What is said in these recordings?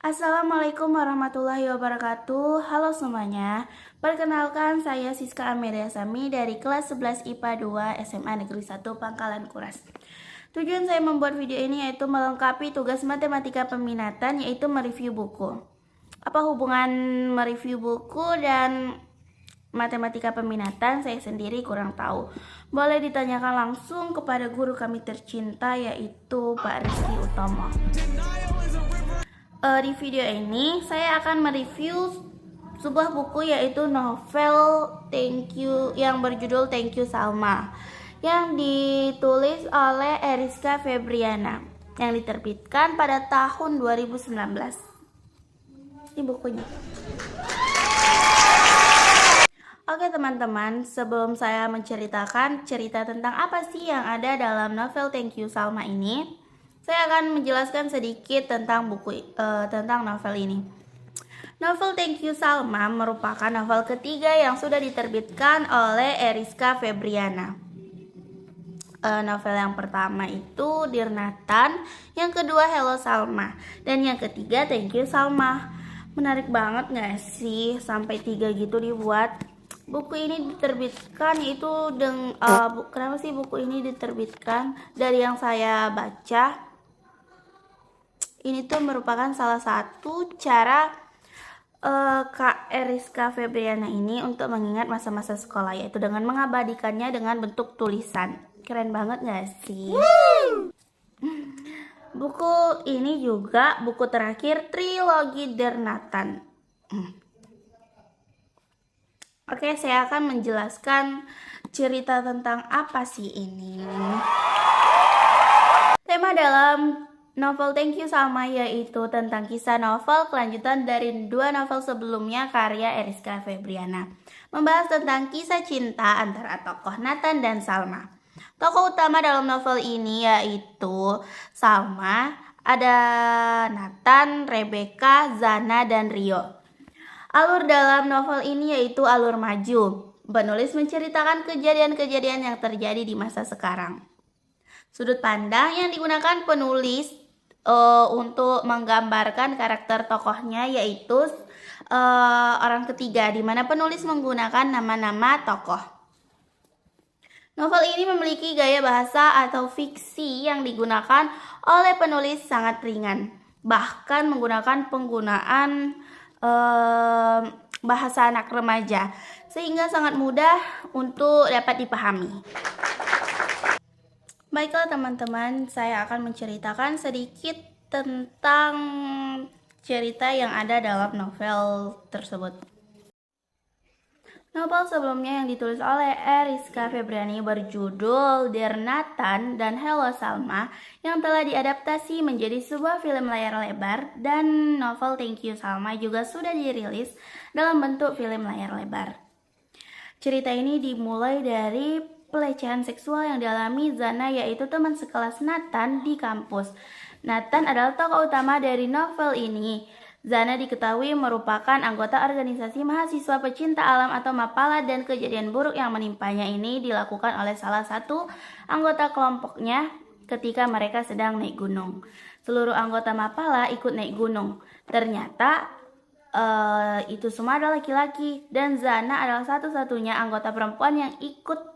Assalamualaikum warahmatullahi wabarakatuh. Halo semuanya. Perkenalkan, saya Siska Amelia Sami dari kelas 11 IPA 2 SMA Negeri 1 Pangkalan Kuras. Tujuan saya membuat video ini yaitu melengkapi tugas matematika peminatan, yaitu mereview buku. Apa hubungan mereview buku dan matematika peminatan? Saya sendiri kurang tahu. Boleh ditanyakan langsung kepada guru kami tercinta, yaitu Pak Rizky Utomo. Di video ini saya akan mereview sebuah buku, yaitu novel yang berjudul Thank You Salma, yang ditulis oleh Eriska Febriana, yang diterbitkan pada tahun 2019. Ini bukunya. Oke teman-teman, sebelum saya menceritakan cerita tentang apa sih yang ada dalam novel Thank You Salma ini, saya akan menjelaskan sedikit tentang tentang novel ini. Novel Thank You Salma merupakan novel ketiga yang sudah diterbitkan oleh Eriska Febriana. Novel yang pertama itu Dear Nathan, yang kedua Hello Salma, dan yang ketiga Thank You Salma. Menarik banget gak sih sampai 3 gitu dibuat? Buku ini diterbitkan kenapa sih buku ini diterbitkan? Dari yang saya baca, ini tuh merupakan salah satu cara Kak Eriska Febriana ini untuk mengingat masa-masa sekolah, yaitu dengan mengabadikannya dengan bentuk tulisan. Keren banget gak sih? Buku ini juga buku terakhir trilogi Dear Nathan. Oke, saya akan menjelaskan cerita tentang apa sih ini. Tema dalam novel Thank You Salma yaitu tentang kisah novel kelanjutan dari 2 novel sebelumnya karya Eriska Febriana. Membahas tentang kisah cinta antara tokoh Nathan dan Salma. Tokoh utama dalam novel ini yaitu Salma, ada Nathan, Rebecca, Zana, dan Rio. Alur dalam novel ini yaitu alur maju. Penulis menceritakan kejadian-kejadian yang terjadi di masa sekarang. Sudut pandang yang digunakan penulis untuk menggambarkan karakter tokohnya yaitu orang ketiga, di mana penulis menggunakan nama-nama tokoh. Novel ini memiliki gaya bahasa atau fiksi yang digunakan oleh penulis sangat ringan, bahkan menggunakan penggunaan bahasa anak remaja, sehingga sangat mudah untuk dapat dipahami. Baiklah teman-teman, saya akan menceritakan sedikit tentang cerita yang ada dalam novel tersebut. Novel sebelumnya yang ditulis oleh Eriska Febriana berjudul Dear Nathan dan Hello Salma, yang telah diadaptasi menjadi sebuah film layar lebar, dan novel Thank You Salma juga sudah dirilis dalam bentuk film layar lebar. Cerita ini dimulai dari pelecehan seksual yang dialami Zana, yaitu teman sekelas Nathan di kampus. Nathan adalah tokoh utama dari novel ini. Zana diketahui merupakan anggota organisasi mahasiswa pecinta alam atau Mapala, dan kejadian buruk yang menimpanya ini dilakukan oleh salah satu anggota kelompoknya ketika mereka sedang naik gunung. Seluruh anggota Mapala ikut naik gunung. Ternyata itu semua adalah laki-laki, dan Zana adalah satu-satunya anggota perempuan yang ikut.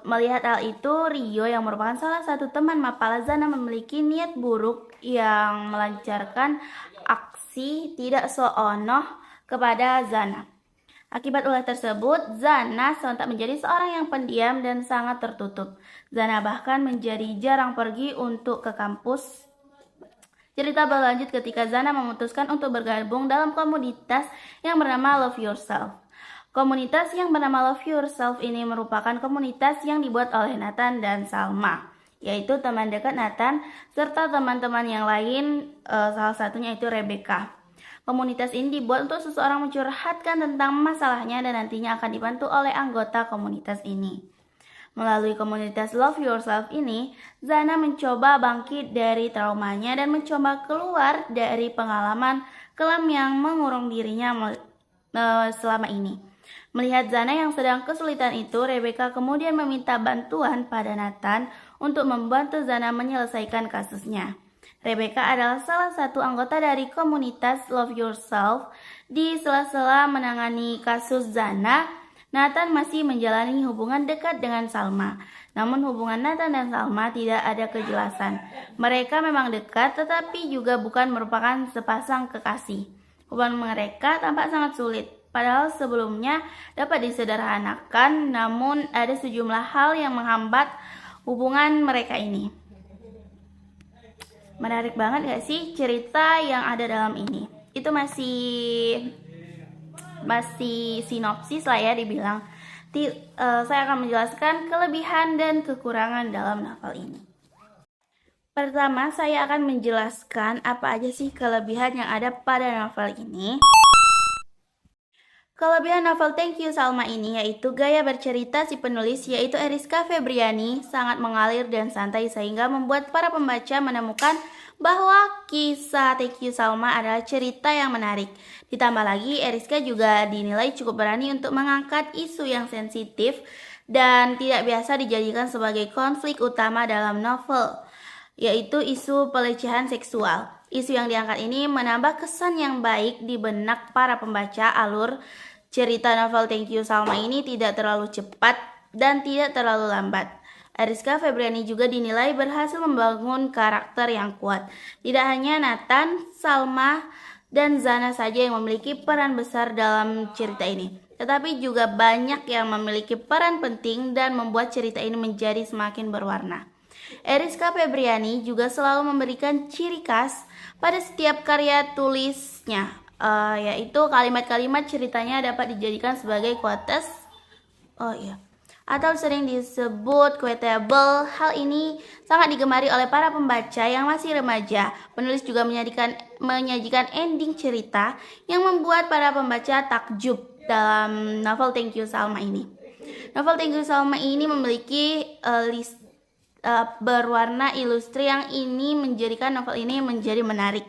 Melihat hal itu, Rio yang merupakan salah satu teman Mapala Zana memiliki niat buruk yang melancarkan aksi tidak senonoh kepada Zana. Akibat ulah tersebut, Zana sontak menjadi seorang yang pendiam dan sangat tertutup. Zana bahkan menjadi jarang pergi untuk ke kampus. Cerita berlanjut ketika Zana memutuskan untuk bergabung dalam komunitas yang bernama Love Yourself. Komunitas yang bernama Love Yourself ini merupakan komunitas yang dibuat oleh Nathan dan Salma, yaitu teman dekat Nathan serta teman-teman yang lain, salah satunya itu Rebecca. Komunitas ini dibuat untuk seseorang mencurhatkan tentang masalahnya dan nantinya akan dibantu oleh anggota komunitas ini. Melalui komunitas Love Yourself ini, Zana mencoba bangkit dari traumanya dan mencoba keluar dari pengalaman kelam yang mengurung dirinya selama ini. Melihat Zana yang sedang kesulitan itu, Rebecca kemudian meminta bantuan pada Nathan untuk membantu Zana menyelesaikan kasusnya. Rebecca adalah salah satu anggota dari komunitas Love Yourself. Di sela-sela menangani kasus Zana, Nathan masih menjalani hubungan dekat dengan Salma. Namun hubungan Nathan dan Salma tidak ada kejelasan. Mereka memang dekat, tetapi juga bukan merupakan sepasang kekasih. Hubungan mereka tampak sangat sulit. Padahal sebelumnya dapat disederhanakan, namun ada sejumlah hal yang menghambat hubungan mereka ini. Menarik banget gak sih cerita yang ada dalam ini? Itu masih sinopsis lah ya dibilang. Saya akan menjelaskan kelebihan dan kekurangan dalam novel ini. Pertama, saya akan menjelaskan apa aja sih kelebihan yang ada pada novel ini. Kelebihan novel Thank You Salma ini yaitu gaya bercerita si penulis yaitu Eriska Febriani sangat mengalir dan santai sehingga membuat para pembaca menemukan bahwa kisah Thank You Salma adalah cerita yang menarik. Ditambah lagi Eriska juga dinilai cukup berani untuk mengangkat isu yang sensitif dan tidak biasa dijadikan sebagai konflik utama dalam novel, yaitu isu pelecehan seksual. Isu yang diangkat ini menambah kesan yang baik di benak para pembaca. Alur cerita novel Thank You Salma ini tidak terlalu cepat dan tidak terlalu lambat. Eriska Febriani juga dinilai berhasil membangun karakter yang kuat. Tidak hanya Nathan, Salma, dan Zana saja yang memiliki peran besar dalam cerita ini, tetapi juga banyak yang memiliki peran penting dan membuat cerita ini menjadi semakin berwarna. Eriska Febriani juga selalu memberikan ciri khas pada setiap karya tulisnya, yaitu kalimat-kalimat ceritanya dapat dijadikan sebagai quotes atau sering disebut quotable. Hal ini sangat digemari oleh para pembaca yang masih remaja. Penulis juga menyajikan ending cerita yang membuat para pembaca takjub dalam novel Thank You Salma ini. Novel Thank You Salma ini memiliki berwarna ilustri yang ini menjadikan novel ini menjadi menarik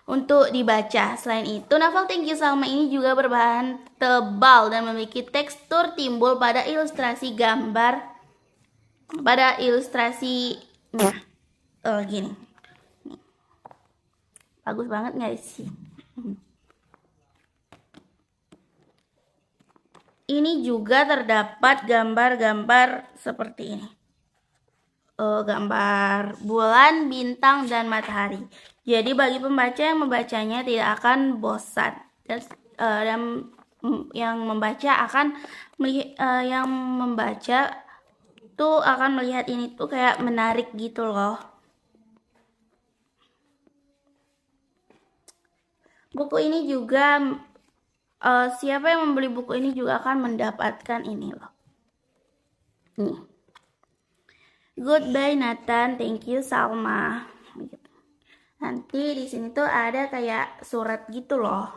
untuk dibaca. Selain itu, novel Thank You Salma ini juga berbahan tebal dan memiliki tekstur timbul pada ilustrasi gambar. Gini. Bagus banget gak sih? Ini juga terdapat gambar-gambar seperti ini. Gambar bulan, bintang, dan matahari. Jadi bagi pembaca yang membacanya tidak akan bosan dan yang membaca tuh akan melihat ini tuh kayak menarik gitu loh. Buku ini juga siapa yang membeli buku ini juga akan mendapatkan ini loh. Nih. Goodbye Nathan, Thank You Salma. Nanti di sini tuh ada kayak surat gitu loh.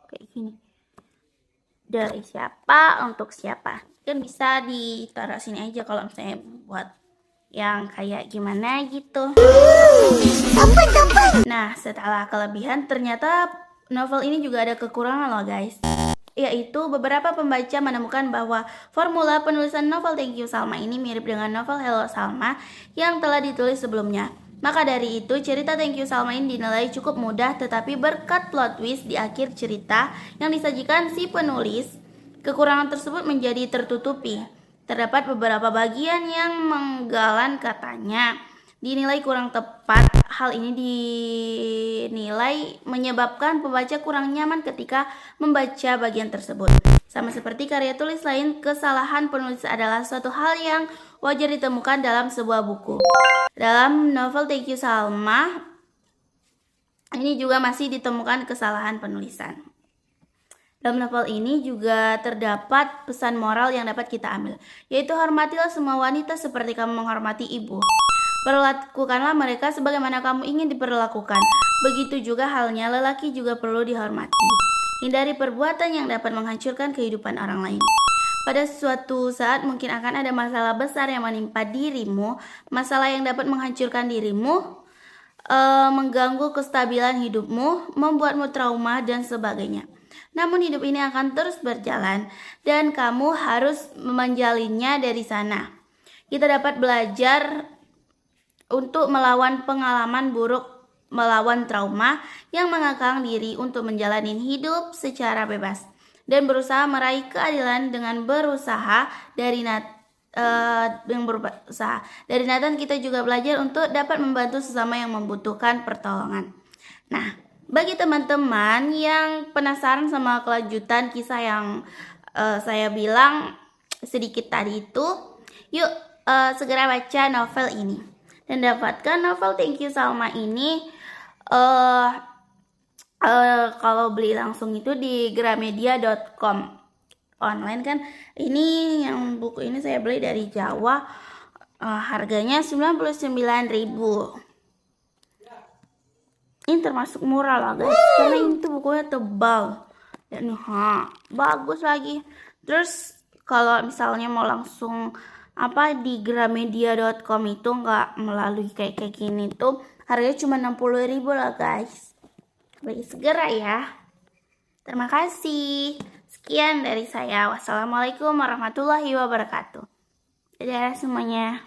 Kayak gini. Dari siapa untuk siapa. Kan bisa ditaruh sini aja kalau misalnya buat yang kayak gimana gitu. Nah, setelah kelebihan ternyata novel ini juga ada kekurangan loh guys. Yaitu beberapa pembaca menemukan bahwa formula penulisan novel Thank You Salma ini mirip dengan novel Hello Salma yang telah ditulis sebelumnya. Maka dari itu cerita Thank You Salma ini dinilai cukup mudah, tetapi berkat plot twist di akhir cerita yang disajikan si penulis, kekurangan tersebut menjadi tertutupi. Terdapat beberapa bagian yang menggalan katanya dinilai kurang tepat. Hal ini dinilai menyebabkan pembaca kurang nyaman ketika membaca bagian tersebut. Sama seperti karya tulis lain, kesalahan penulis adalah suatu hal yang wajar ditemukan dalam sebuah buku. Dalam novel Thank You Salma, ini juga masih ditemukan kesalahan penulisan. Dalam novel ini juga terdapat pesan moral yang dapat kita ambil, yaitu hormatilah semua wanita seperti kamu menghormati ibu. Perlakukanlah mereka sebagaimana kamu ingin diperlakukan. Begitu juga halnya lelaki juga perlu dihormati. Hindari perbuatan yang dapat menghancurkan kehidupan orang lain. Pada suatu saat mungkin akan ada masalah besar yang menimpa dirimu, masalah yang dapat menghancurkan dirimu, mengganggu kestabilan hidupmu, membuatmu trauma dan sebagainya. Namun hidup ini akan terus berjalan dan kamu harus menjalinnya dari sana. kita dapat belajar untuk melawan pengalaman buruk, melawan trauma yang mengekang diri untuk menjalani hidup secara bebas dan berusaha meraih keadilan dengan berusaha. Dari Nathan kita juga belajar untuk dapat membantu sesama yang membutuhkan pertolongan. Nah, bagi teman-teman yang penasaran sama kelanjutan kisah yang saya bilang sedikit tadi itu, yuk segera baca novel ini dan dapatkan novel Thank You Salma ini. Kalau beli langsung itu di gramedia.com online kan. Ini yang buku ini saya beli dari Jawa, harganya 99.000. Ini termasuk murah lah guys, karena ini tuh bukunya tebal dan bagus lagi. Terus kalau misalnya mau langsung di gramedia.com itu nggak melalui kayak gini tuh, harganya cuma 60.000 lah guys. Beli segera ya. Terima kasih. Sekian dari saya. Wassalamualaikum warahmatullahi wabarakatuh. Dadah semuanya.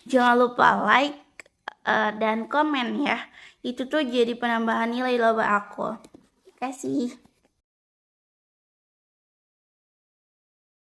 Jangan lupa like dan komen ya. Itu tuh jadi penambahan nilai lomba aku. Terima kasih.